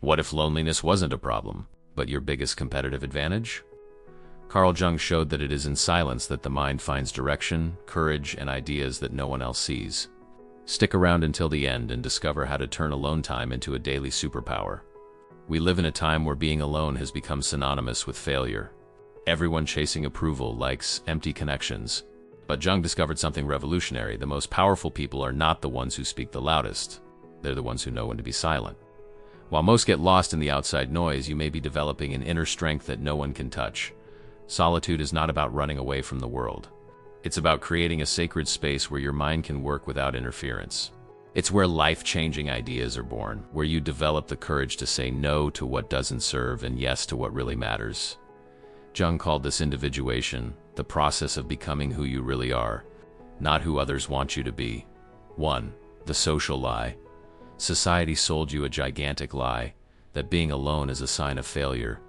What if loneliness wasn't a problem, but your biggest competitive advantage? Carl Jung showed that it is in silence that the mind finds direction, courage, and ideas that no one else sees. Stick around until the end and discover how to turn alone time into a daily superpower. We live in a time where being alone has become synonymous with failure. Everyone chasing approval, likes, empty connections. But Jung discovered something revolutionary. The most powerful people are not the ones who speak the loudest. They're the ones who know when to be silent. While most get lost in the outside noise, you may be developing an inner strength that no one can touch. Solitude is not about running away from the world. It's about creating a sacred space where your mind can work without interference. It's where life-changing ideas are born, where you develop the courage to say no to what doesn't serve and yes to what really matters. Jung called this individuation, the process of becoming who you really are, not who others want you to be. 1. The social lie. Society sold you a gigantic lie, that being alone is a sign of failure,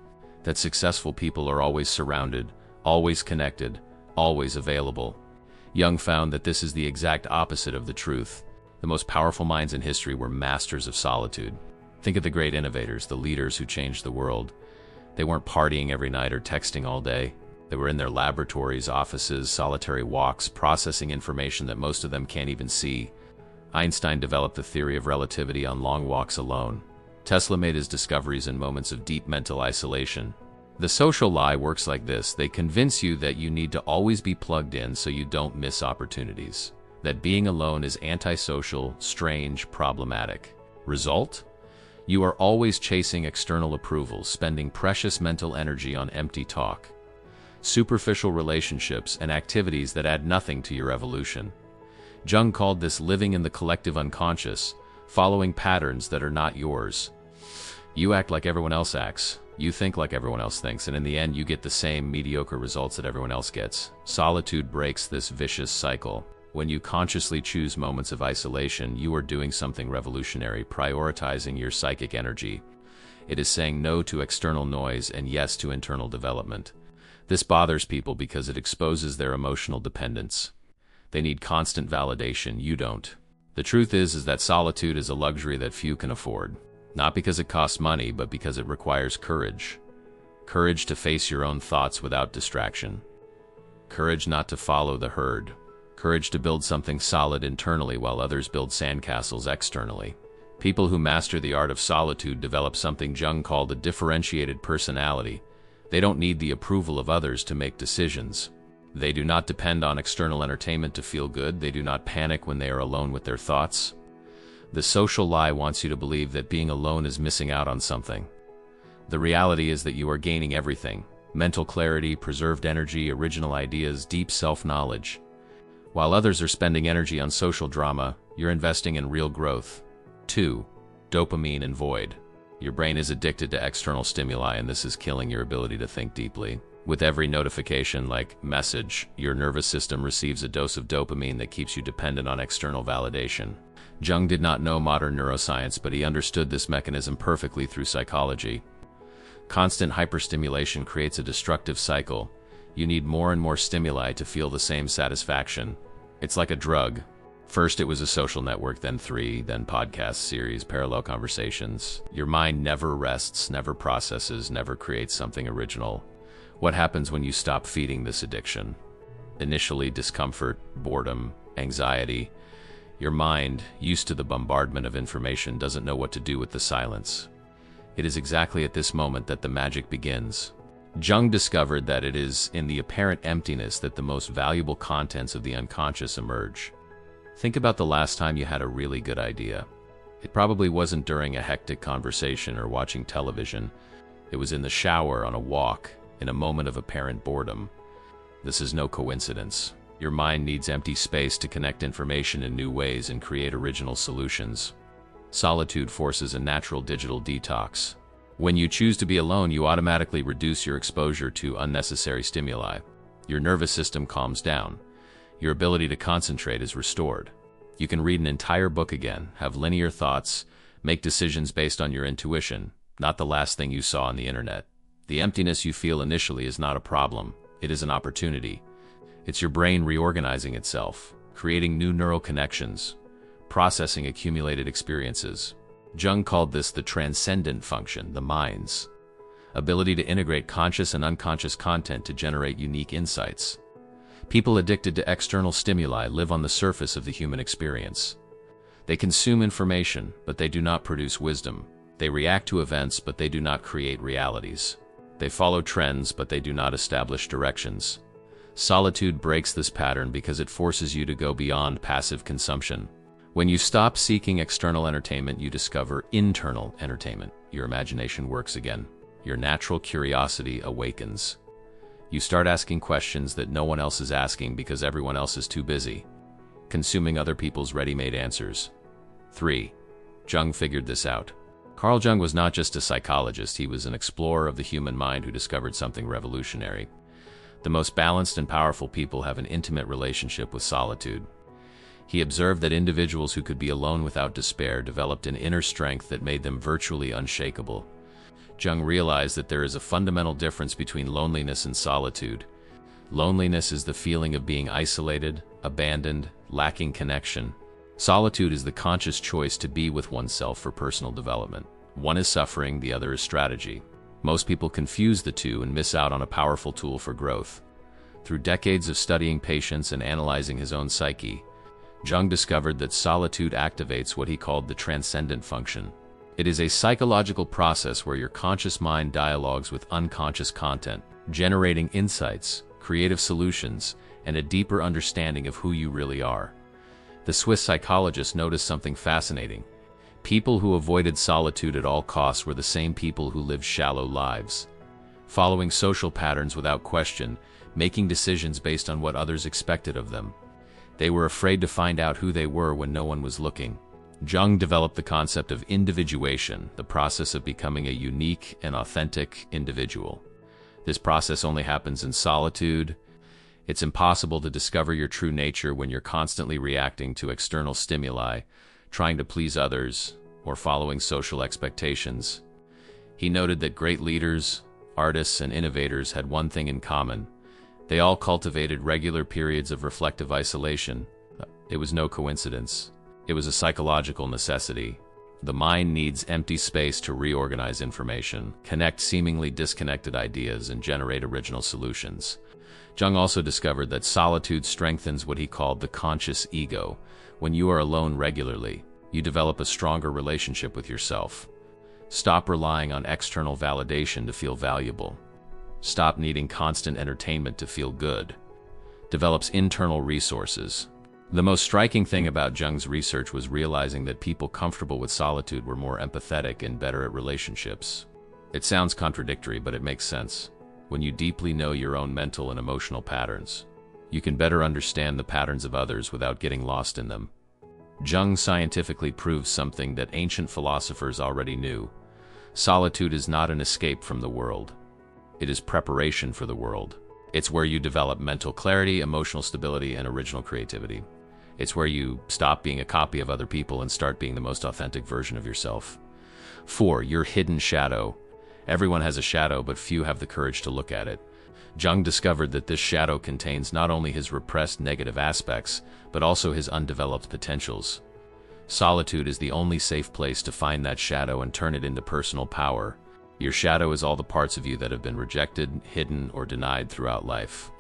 that successful people are always surrounded, always connected, always available. Jung found that this is the exact opposite of the truth. The most powerful minds in history were masters of solitude. Think of the great innovators, the leaders who changed the world. They weren't partying every night or texting all day. They were in their laboratories, offices, solitary walks, processing information that most of them can't even see. Einstein developed the theory of relativity on long walks alone. Tesla made his discoveries in moments of deep mental isolation. The social lie works like this. They convince you that you need to always be plugged in so you don't miss opportunities. That being alone is antisocial, strange, problematic. Result? You are always chasing external approval, spending precious mental energy on empty talk, superficial relationships, and activities that add nothing to your evolution. Jung called this living in the collective unconscious, following patterns that are not yours. You act like everyone else acts, you think like everyone else thinks, and in the end you get the same mediocre results that everyone else gets. Solitude breaks this vicious cycle. When you consciously choose moments of isolation, you are doing something revolutionary, prioritizing your psychic energy. It is saying no to external noise and yes to internal development. This bothers people because it exposes their emotional dependence. They need constant validation, you don't. The truth is that solitude is a luxury that few can afford. Not because it costs money, but because it requires courage. Courage to face your own thoughts without distraction. Courage not to follow the herd. Courage to build something solid internally while others build sandcastles externally. People who master the art of solitude develop something Jung called a differentiated personality. They don't need the approval of others to make decisions. They do not depend on external entertainment to feel good. They do not panic when they are alone with their thoughts. The social lie wants you to believe that being alone is missing out on something. The reality is that you are gaining everything: mental clarity, preserved energy, original ideas, deep self-knowledge. While others are spending energy on social drama, you're investing in real growth. 2. Dopamine and void. Your brain is addicted to external stimuli, and this is killing your ability to think deeply. With every notification, like message, your nervous system receives a dose of dopamine that keeps you dependent on external validation. Jung did not know modern neuroscience, but he understood this mechanism perfectly through psychology. Constant hyperstimulation creates a destructive cycle. You need more and more stimuli to feel the same satisfaction. It's like a drug. First it was a social network, then 3, then podcast series, parallel conversations. Your mind never rests, never processes, never creates something original. What happens when you stop feeding this addiction? Initially, discomfort, boredom, anxiety. Your mind, used to the bombardment of information, doesn't know what to do with the silence. It is exactly at this moment that the magic begins. Jung discovered that it is in the apparent emptiness that the most valuable contents of the unconscious emerge. Think about the last time you had a really good idea. It probably wasn't during a hectic conversation or watching television. It was in the shower, on a walk, in a moment of apparent boredom. This is no coincidence. Your mind needs empty space to connect information in new ways and create original solutions. Solitude forces a natural digital detox. When you choose to be alone, you automatically reduce your exposure to unnecessary stimuli. Your nervous system calms down. Your ability to concentrate is restored. You can read an entire book again, have linear thoughts, make decisions based on your intuition, not the last thing you saw on the internet. The emptiness you feel initially is not a problem. It is an opportunity. It's your brain reorganizing itself, creating new neural connections, processing accumulated experiences. Jung called this the transcendent function, the mind's ability to integrate conscious and unconscious content to generate unique insights. People addicted to external stimuli live on the surface of the human experience. They consume information, but they do not produce wisdom. They react to events, but they do not create realities. They follow trends, but they do not establish directions. Solitude breaks this pattern because it forces you to go beyond passive consumption. When you stop seeking external entertainment, you discover internal entertainment. Your imagination works again. Your natural curiosity awakens. You start asking questions that no one else is asking because everyone else is too busy consuming other people's ready-made answers. 3. Jung figured this out. Carl Jung was not just a psychologist, he was an explorer of the human mind who discovered something revolutionary. The most balanced and powerful people have an intimate relationship with solitude. He observed that individuals who could be alone without despair developed an inner strength that made them virtually unshakable. Jung realized that there is a fundamental difference between loneliness and solitude. Loneliness is the feeling of being isolated, abandoned, lacking connection. Solitude is the conscious choice to be with oneself for personal development. One is suffering, the other is strategy. Most people confuse the two and miss out on a powerful tool for growth. Through decades of studying patients and analyzing his own psyche, Jung discovered that solitude activates what he called the transcendent function. It is a psychological process where your conscious mind dialogues with unconscious content, generating insights, creative solutions, and a deeper understanding of who you really are. The Swiss psychologist noticed something fascinating. People who avoided solitude at all costs were the same people who lived shallow lives, following social patterns without question, making decisions based on what others expected of them. They were afraid to find out who they were when no one was looking. Jung developed the concept of individuation, the process of becoming a unique and authentic individual. This process only happens in solitude. It's impossible to discover your true nature when you're constantly reacting to external stimuli, trying to please others, or following social expectations. He noted that great leaders, artists, and innovators had one thing in common. They all cultivated regular periods of reflective isolation. It was no coincidence. It was a psychological necessity. The mind needs empty space to reorganize information, connect seemingly disconnected ideas, and generate original solutions. Jung also discovered that solitude strengthens what he called the conscious ego. When you are alone regularly, you develop a stronger relationship with yourself. Stop relying on external validation to feel valuable. Stop needing constant entertainment to feel good. Develops internal resources. The most striking thing about Jung's research was realizing that people comfortable with solitude were more empathetic and better at relationships. It sounds contradictory, but it makes sense. When you deeply know your own mental and emotional patterns, you can better understand the patterns of others without getting lost in them. Jung scientifically proves something that ancient philosophers already knew. Solitude is not an escape from the world. It is preparation for the world. It's where you develop mental clarity, emotional stability, and original creativity. It's where you stop being a copy of other people and start being the most authentic version of yourself. 4. Your hidden shadow. Everyone has a shadow, but few have the courage to look at it. Jung discovered that this shadow contains not only his repressed negative aspects, but also his undeveloped potentials. Solitude is the only safe place to find that shadow and turn it into personal power. Your shadow is all the parts of you that have been rejected, hidden, or denied throughout life.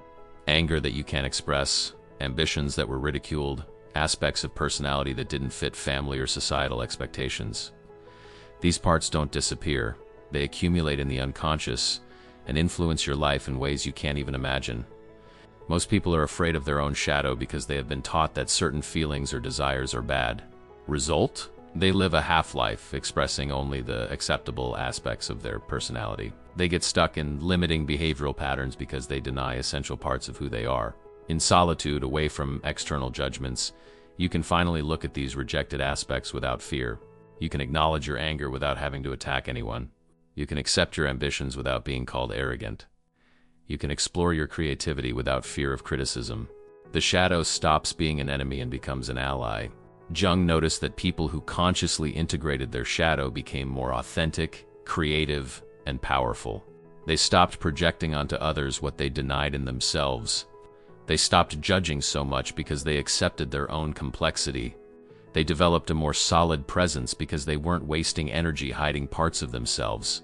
Anger that you can't express, ambitions that were ridiculed, aspects of personality that didn't fit family or societal expectations. These parts don't disappear. They accumulate in the unconscious and influence your life in ways you can't even imagine. Most people are afraid of their own shadow because they have been taught that certain feelings or desires are bad. Result? They live a half-life, expressing only the acceptable aspects of their personality. They get stuck in limiting behavioral patterns because they deny essential parts of who they are. In solitude, away from external judgments, you can finally look at these rejected aspects without fear. You can acknowledge your anger without having to attack anyone. You can accept your ambitions without being called arrogant. You can explore your creativity without fear of criticism. The shadow stops being an enemy and becomes an ally. Jung noticed that people who consciously integrated their shadow became more authentic, creative, and powerful. They stopped projecting onto others what they denied in themselves. They stopped judging so much because they accepted their own complexity. They developed a more solid presence because they weren't wasting energy hiding parts of themselves.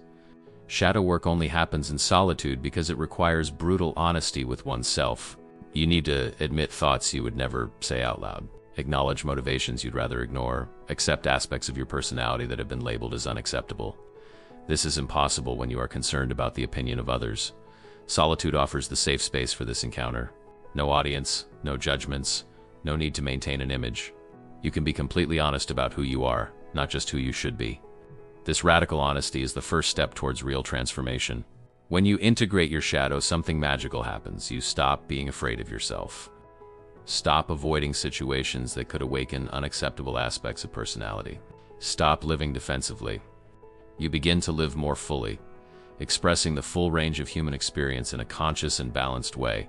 Shadow work only happens in solitude because it requires brutal honesty with oneself. You need to admit thoughts you would never say out loud, acknowledge motivations you'd rather ignore, accept aspects of your personality that have been labeled as unacceptable. This is impossible when you are concerned about the opinion of others. Solitude offers the safe space for this encounter. No audience, no judgments, no need to maintain an image. You can be completely honest about who you are, not just who you should be. This radical honesty is the first step towards real transformation. When you integrate your shadow, something magical happens. You stop being afraid of yourself. Stop avoiding situations that could awaken unacceptable aspects of personality. Stop living defensively. You begin to live more fully, expressing the full range of human experience in a conscious and balanced way.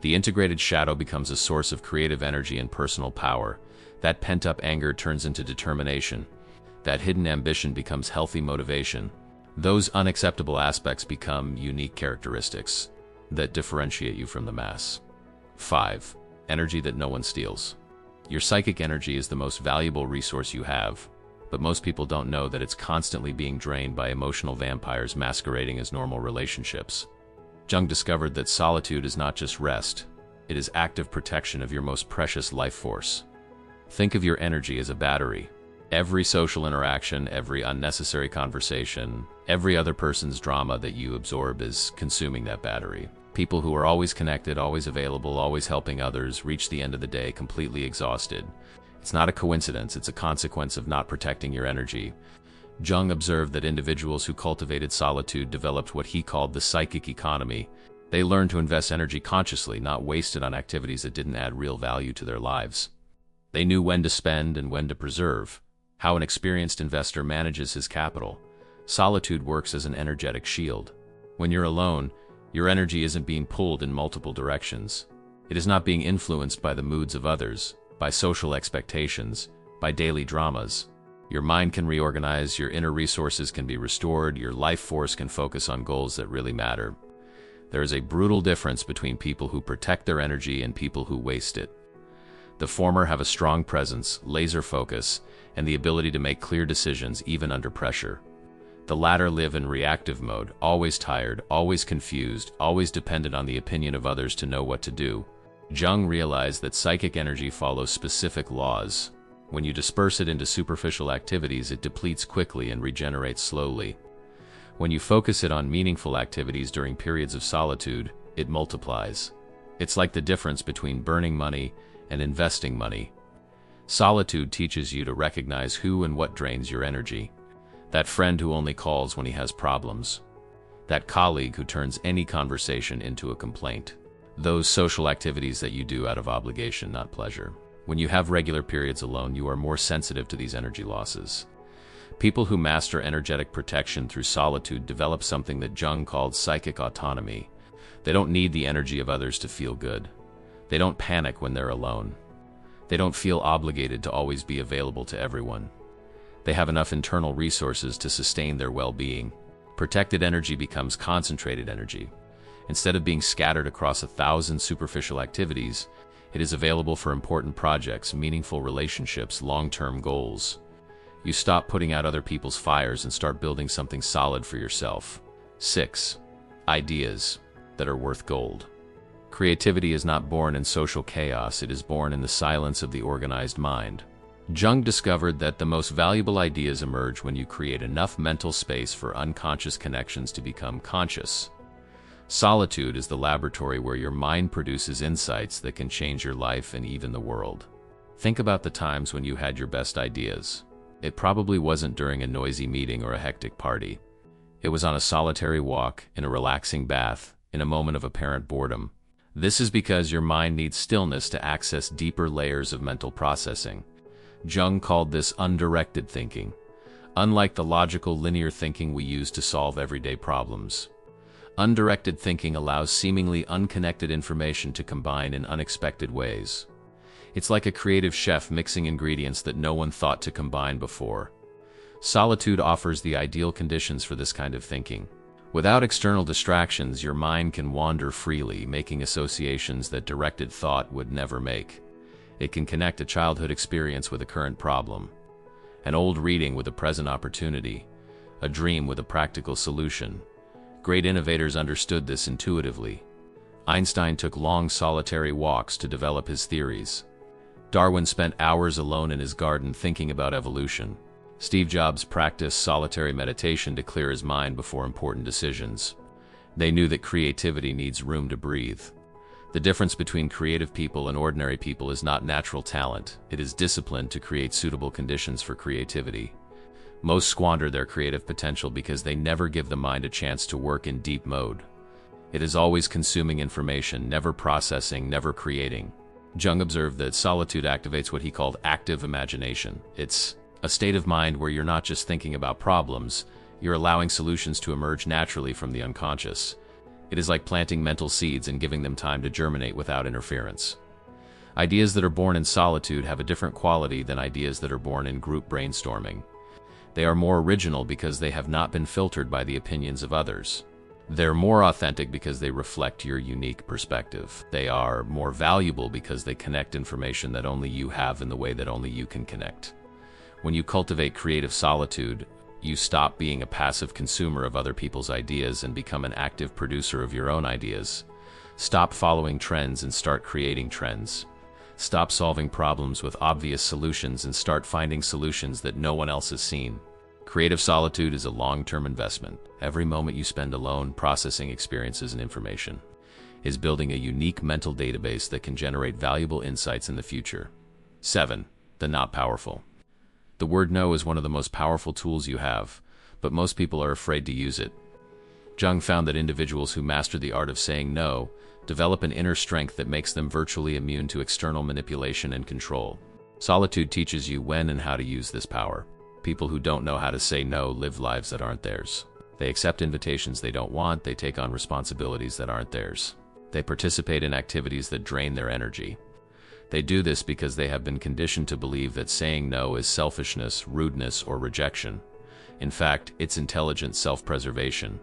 The integrated shadow becomes a source of creative energy and personal power. That pent-up anger turns into determination. That hidden ambition becomes healthy motivation. Those unacceptable aspects become unique characteristics that differentiate you from the mass. 5. Energy that no one steals. Your psychic energy is the most valuable resource you have, but most people don't know that it's constantly being drained by emotional vampires masquerading as normal relationships. Jung discovered that solitude is not just rest, it is active protection of your most precious life force. Think of your energy as a battery. Every social interaction, every unnecessary conversation, every other person's drama that you absorb is consuming that battery. People who are always connected, always available, always helping others, reach the end of the day completely exhausted. It's not a coincidence, it's a consequence of not protecting your energy. Jung observed that individuals who cultivated solitude developed what he called the psychic economy. They learned to invest energy consciously, not waste it on activities that didn't add real value to their lives. They knew when to spend and when to preserve. How an experienced investor manages his capital. Solitude works as an energetic shield. When you're alone, your energy isn't being pulled in multiple directions. It is not being influenced by the moods of others, by social expectations, by daily dramas. Your mind can reorganize, your inner resources can be restored, your life force can focus on goals that really matter. There is a brutal difference between people who protect their energy and people who waste it. The former have a strong presence, laser focus, and the ability to make clear decisions even under pressure. The latter live in reactive mode, always tired, always confused, always dependent on the opinion of others to know what to do. Jung realized that psychic energy follows specific laws. When you disperse it into superficial activities, it depletes quickly and regenerates slowly. When you focus it on meaningful activities during periods of solitude, it multiplies. It's like the difference between burning money and investing money. Solitude teaches you to recognize who and what drains your energy. That friend who only calls when he has problems. That colleague who turns any conversation into a complaint. Those social activities that you do out of obligation, not pleasure. When you have regular periods alone, you are more sensitive to these energy losses. People who master energetic protection through solitude develop something that Jung called psychic autonomy. They don't need the energy of others to feel good. They don't panic when they're alone. They don't feel obligated to always be available to everyone. They have enough internal resources to sustain their well-being. Protected energy becomes concentrated energy. Instead of being scattered across 1,000 superficial activities, it is available for important projects, meaningful relationships, long-term goals. You stop putting out other people's fires and start building something solid for yourself. 6. Ideas that are worth gold. Creativity is not born in social chaos, it is born in the silence of the organized mind. Jung discovered that the most valuable ideas emerge when you create enough mental space for unconscious connections to become conscious. Solitude is the laboratory where your mind produces insights that can change your life and even the world. Think about the times when you had your best ideas. It probably wasn't during a noisy meeting or a hectic party. It was on a solitary walk, in a relaxing bath, in a moment of apparent boredom. This is because your mind needs stillness to access deeper layers of mental processing. Jung called this undirected thinking, unlike the logical, linear thinking we use to solve everyday problems. Undirected thinking allows seemingly unconnected information to combine in unexpected ways. It's like a creative chef mixing ingredients that no one thought to combine before. Solitude offers the ideal conditions for this kind of thinking. Without external distractions, your mind can wander freely, making associations that directed thought would never make. It can connect a childhood experience with a current problem, an old reading with a present opportunity, a dream with a practical solution. Great innovators understood this intuitively. Einstein took long solitary walks to develop his theories. Darwin spent hours alone in his garden thinking about evolution. Steve Jobs practiced solitary meditation to clear his mind before important decisions. They knew that creativity needs room to breathe. The difference between creative people and ordinary people is not natural talent, it is discipline to create suitable conditions for creativity. Most squander their creative potential because they never give the mind a chance to work in deep mode. It is always consuming information, never processing, never creating. Jung observed that solitude activates what he called active imagination. It's a state of mind where you're not just thinking about problems, you're allowing solutions to emerge naturally from the unconscious. It is like planting mental seeds and giving them time to germinate without interference. Ideas that are born in solitude have a different quality than ideas that are born in group brainstorming. They are more original because they have not been filtered by the opinions of others. They're more authentic because they reflect your unique perspective. They are more valuable because they connect information that only you have in the way that only you can connect. When you cultivate creative solitude, you stop being a passive consumer of other people's ideas and become an active producer of your own ideas. Stop following trends and start creating trends. Stop solving problems with obvious solutions and start finding solutions that no one else has seen. Creative solitude is a long-term investment. Every moment you spend alone processing experiences and information is building a unique mental database that can generate valuable insights in the future. 7. The not powerful. The word no is one of the most powerful tools you have, but most people are afraid to use it. Jung found that individuals who master the art of saying no develop an inner strength that makes them virtually immune to external manipulation and control. Solitude teaches you when and how to use this power. People who don't know how to say no live lives that aren't theirs. They accept invitations they don't want, they take on responsibilities that aren't theirs. They participate in activities that drain their energy. They do this because they have been conditioned to believe that saying no is selfishness, rudeness, or rejection. In fact, it's intelligent self-preservation.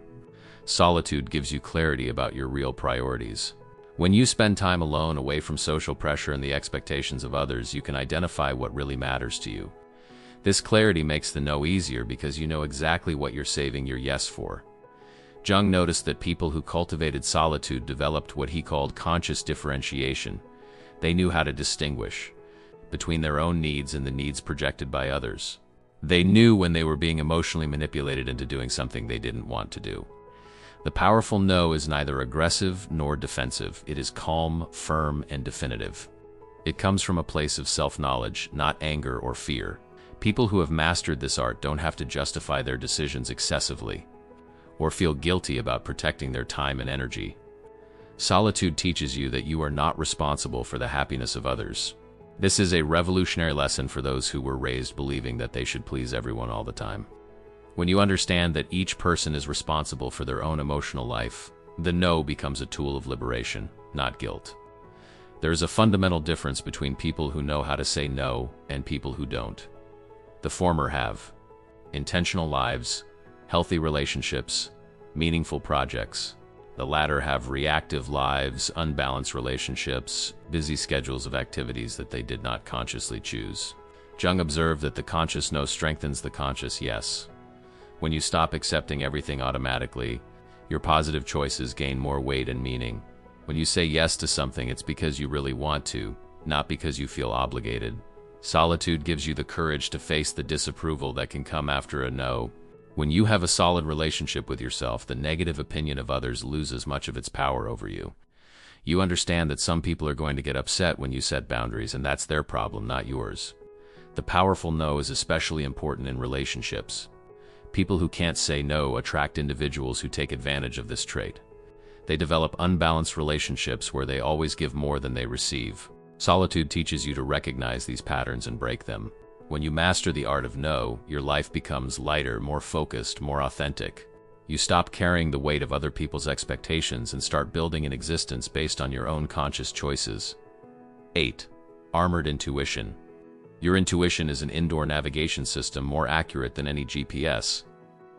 Solitude gives you clarity about your real priorities. When you spend time alone, away from social pressure and the expectations of others, you can identify what really matters to you. This clarity makes the no easier because you know exactly what you're saving your yes for. Jung noticed that people who cultivated solitude developed what he called conscious differentiation. They knew how to distinguish between their own needs and the needs projected by others. They knew when they were being emotionally manipulated into doing something they didn't want to do. The powerful no is neither aggressive nor defensive. It is calm, firm, and definitive. It comes from a place of self-knowledge, not anger or fear. People who have mastered this art don't have to justify their decisions excessively or feel guilty about protecting their time and energy. Solitude teaches you that you are not responsible for the happiness of others. This is a revolutionary lesson for those who were raised believing that they should please everyone all the time. When you understand that each person is responsible for their own emotional life, the no becomes a tool of liberation, not guilt. There is a fundamental difference between people who know how to say no and people who don't. The former have intentional lives, healthy relationships, meaningful projects. The latter have reactive lives, unbalanced relationships, busy schedules of activities that they did not consciously choose. Jung observed that the conscious no strengthens the conscious yes. When you stop accepting everything automatically, your positive choices gain more weight and meaning. When you say yes to something, it's because you really want to, not because you feel obligated. Solitude gives you the courage to face the disapproval that can come after a no. When you have a solid relationship with yourself, the negative opinion of others loses much of its power over you. You understand that some people are going to get upset when you set boundaries, and that's their problem, not yours. The powerful no is especially important in relationships. People who can't say no attract individuals who take advantage of this trait. They develop unbalanced relationships where they always give more than they receive. Solitude teaches you to recognize these patterns and break them. When you master the art of no, your life becomes lighter, more focused, more authentic. You stop carrying the weight of other people's expectations and start building an existence based on your own conscious choices. 8. Armored intuition. Your intuition is an indoor navigation system more accurate than any GPS,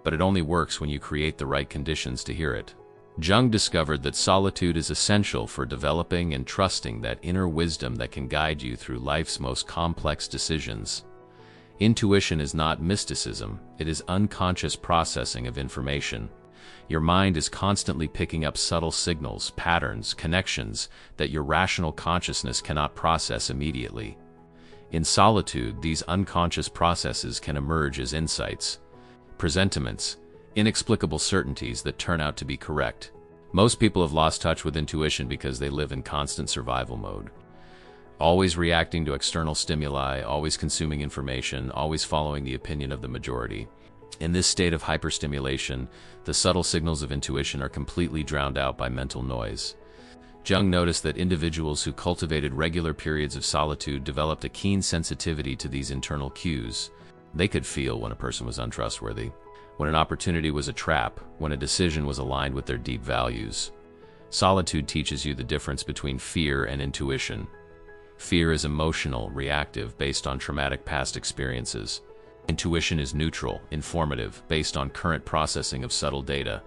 but it only works when you create the right conditions to hear it. Jung discovered that solitude is essential for developing and trusting that inner wisdom that can guide you through life's most complex decisions. Intuition is not mysticism, it is unconscious processing of information. Your mind is constantly picking up subtle signals, patterns, connections that your rational consciousness cannot process immediately. In solitude, these unconscious processes can emerge as insights, presentiments, inexplicable certainties that turn out to be correct. Most people have lost touch with intuition because they live in constant survival mode. Always reacting to external stimuli, always consuming information, always following the opinion of the majority. In this state of hyperstimulation, the subtle signals of intuition are completely drowned out by mental noise. Jung noticed that individuals who cultivated regular periods of solitude developed a keen sensitivity to these internal cues. They could feel when a person was untrustworthy, when an opportunity was a trap, when a decision was aligned with their deep values. Solitude teaches you the difference between fear and intuition. Fear is emotional, reactive, based on traumatic past experiences. Intuition is neutral, informative, based on current processing of subtle data.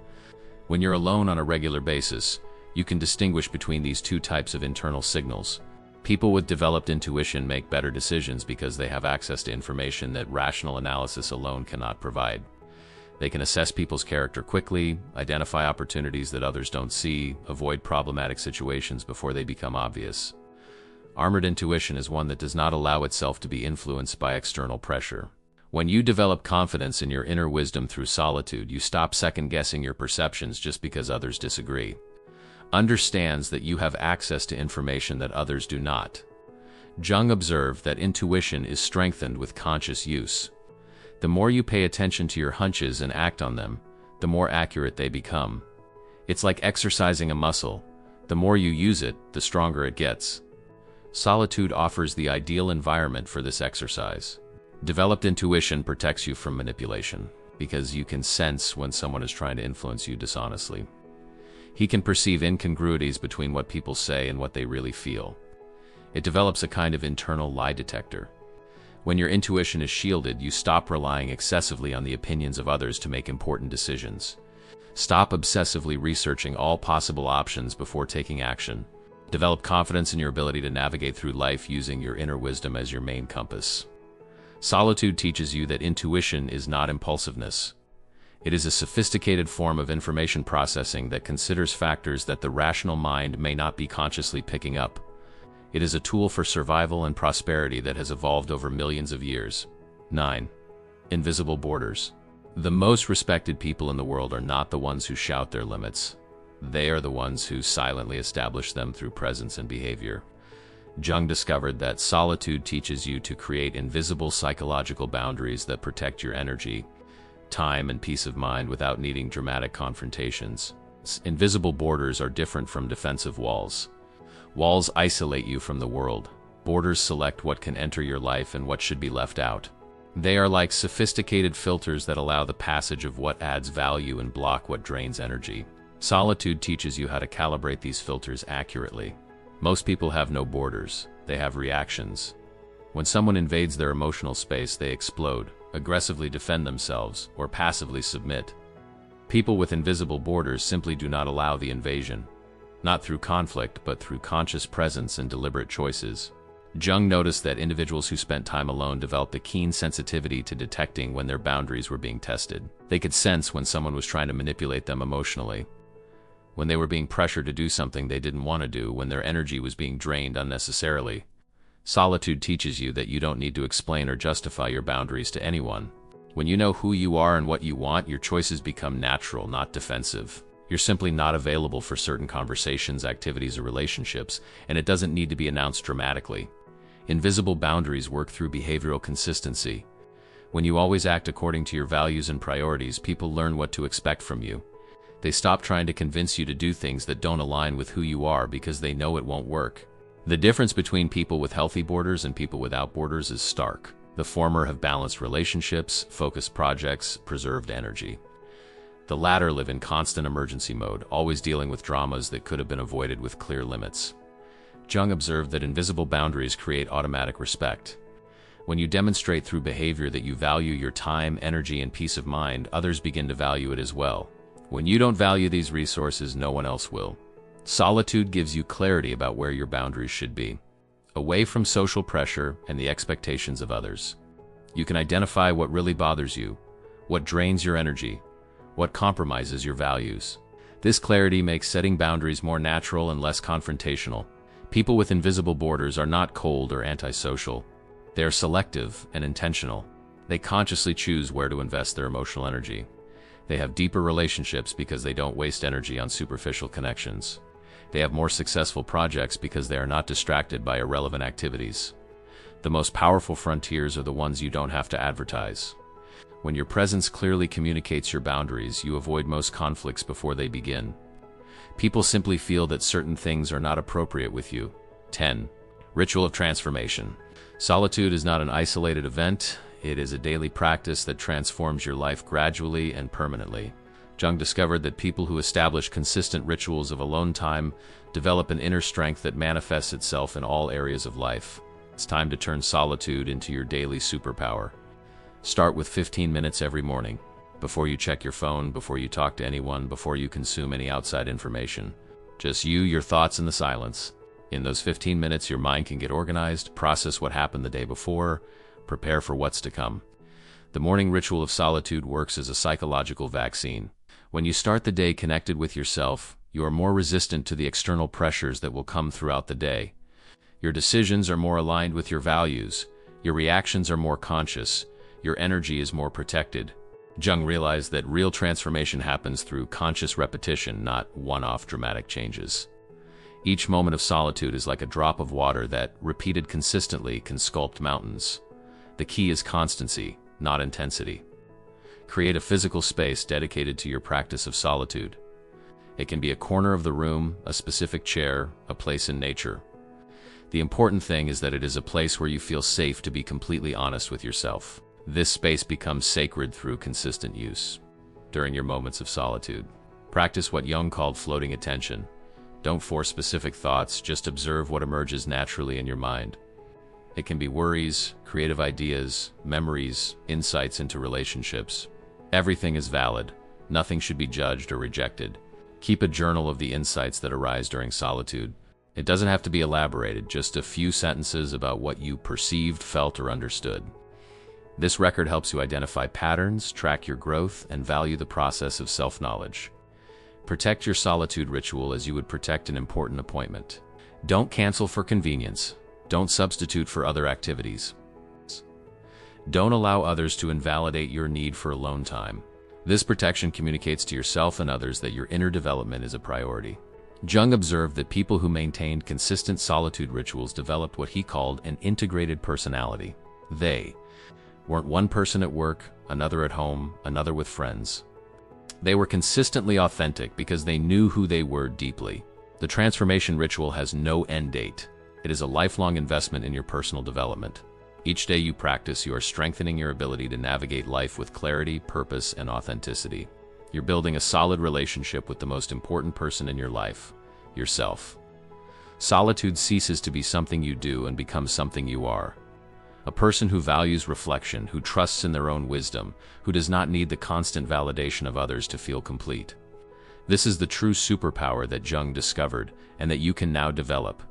When you're alone on a regular basis, you can distinguish between these two types of internal signals. People with developed intuition make better decisions because they have access to information that rational analysis alone cannot provide. They can assess people's character quickly, identify opportunities that others don't see, avoid problematic situations before they become obvious. Armored intuition is one that does not allow itself to be influenced by external pressure. When you develop confidence in your inner wisdom through solitude, you stop second-guessing your perceptions just because others disagree. Understands that you have access to information that others do not. Jung observed that intuition is strengthened with conscious use. The more you pay attention to your hunches and act on them, the more accurate they become. It's like exercising a muscle. The more you use it, the stronger it gets. Solitude offers the ideal environment for this exercise. Developed intuition protects you from manipulation, because you can sense when someone is trying to influence you dishonestly. He can perceive incongruities between what people say and what they really feel. It develops a kind of internal lie detector. When your intuition is shielded, you stop relying excessively on the opinions of others to make important decisions. Stop obsessively researching all possible options before taking action. Develop confidence in your ability to navigate through life using your inner wisdom as your main compass. Solitude teaches you that intuition is not impulsiveness. It is a sophisticated form of information processing that considers factors that the rational mind may not be consciously picking up. It is a tool for survival and prosperity that has evolved over millions of years. 9. Invisible borders. The most respected people in the world are not the ones who shout their limits. They are the ones who silently establish them through presence and behavior. Jung discovered that solitude teaches you to create invisible psychological boundaries that protect your energy, time, and peace of mind without needing dramatic confrontations. Invisible borders are different from defensive walls. Walls isolate you from the world. Borders select what can enter your life and what should be left out. They are like sophisticated filters that allow the passage of what adds value and block what drains energy. Solitude teaches you how to calibrate these filters accurately. Most people have no borders. They have reactions. When someone invades their emotional space, they explode, aggressively defend themselves, or passively submit. People with invisible borders simply do not allow the invasion. Not through conflict, but through conscious presence and deliberate choices. Jung noticed that individuals who spent time alone developed a keen sensitivity to detecting when their boundaries were being tested. They could sense when someone was trying to manipulate them emotionally, when they were being pressured to do something they didn't want to do, when their energy was being drained unnecessarily. Solitude teaches you that you don't need to explain or justify your boundaries to anyone. When you know who you are and what you want, your choices become natural, not defensive. You're simply not available for certain conversations, activities, or relationships, and it doesn't need to be announced dramatically. Invisible boundaries work through behavioral consistency. When you always act according to your values and priorities, people learn what to expect from you. They stop trying to convince you to do things that don't align with who you are because they know it won't work. The difference between people with healthy borders and people without borders is stark. The former have balanced relationships, focused projects, preserved energy. The latter live in constant emergency mode, always dealing with dramas that could have been avoided with clear limits. Jung observed that invisible boundaries create automatic respect. When you demonstrate through behavior that you value your time, energy, and peace of mind, others begin to value it as well. When you don't value these resources, no one else will. Solitude gives you clarity about where your boundaries should be, away from social pressure and the expectations of others. You can identify what really bothers you, what drains your energy, what compromises your values. This clarity makes setting boundaries more natural and less confrontational. People with invisible borders are not cold or antisocial. They are selective and intentional. They consciously choose where to invest their emotional energy. They have deeper relationships because they don't waste energy on superficial connections. They have more successful projects because they are not distracted by irrelevant activities. The most powerful frontiers are the ones you don't have to advertise. When your presence clearly communicates your boundaries, you avoid most conflicts before they begin. People simply feel that certain things are not appropriate with you. 10. Ritual of transformation. Solitude is not an isolated event. It is a daily practice that transforms your life gradually and permanently. Jung discovered that people who establish consistent rituals of alone time develop an inner strength that manifests itself in all areas of life. It's time to turn solitude into your daily superpower. Start with 15 minutes every morning. Before you check your phone, before you talk to anyone, before you consume any outside information. Just you, your thoughts, and the silence. In those 15 minutes, your mind can get organized, process what happened the day before, prepare for what's to come. The morning ritual of solitude works as a psychological vaccine. When you start the day connected with yourself, you are more resistant to the external pressures that will come throughout the day. Your decisions are more aligned with your values. Your reactions are more conscious. Your energy is more protected. Jung realized that real transformation happens through conscious repetition, not one-off dramatic changes. Each moment of solitude is like a drop of water that, repeated consistently, can sculpt mountains. The key is constancy, not intensity. Create a physical space dedicated to your practice of solitude. It can be a corner of the room, a specific chair, a place in nature. The important thing is that it is a place where you feel safe to be completely honest with yourself. This space becomes sacred through consistent use. During your moments of solitude, practice what Jung called floating attention. Don't force specific thoughts, just observe what emerges naturally in your mind. It can be worries, creative ideas, memories, insights into relationships. Everything is valid. Nothing should be judged or rejected. Keep a journal of the insights that arise during solitude. It doesn't have to be elaborated, just a few sentences about what you perceived, felt, or understood. This record helps you identify patterns, track your growth, and value the process of self-knowledge. Protect your solitude ritual as you would protect an important appointment. Don't cancel for convenience. Don't substitute for other activities. Don't allow others to invalidate your need for alone time. This protection communicates to yourself and others that your inner development is a priority. Jung observed that people who maintained consistent solitude rituals developed what he called an integrated personality. They weren't one person at work, another at home, another with friends. They were consistently authentic because they knew who they were deeply. The transformation ritual has no end date. It is a lifelong investment in your personal development. Each day you practice, you are strengthening your ability to navigate life with clarity, purpose, and authenticity. You're building a solid relationship with the most important person in your life, yourself. Solitude ceases to be something you do and becomes something you are. A person who values reflection, who trusts in their own wisdom, who does not need the constant validation of others to feel complete. This is the true superpower that Jung discovered and that you can now develop.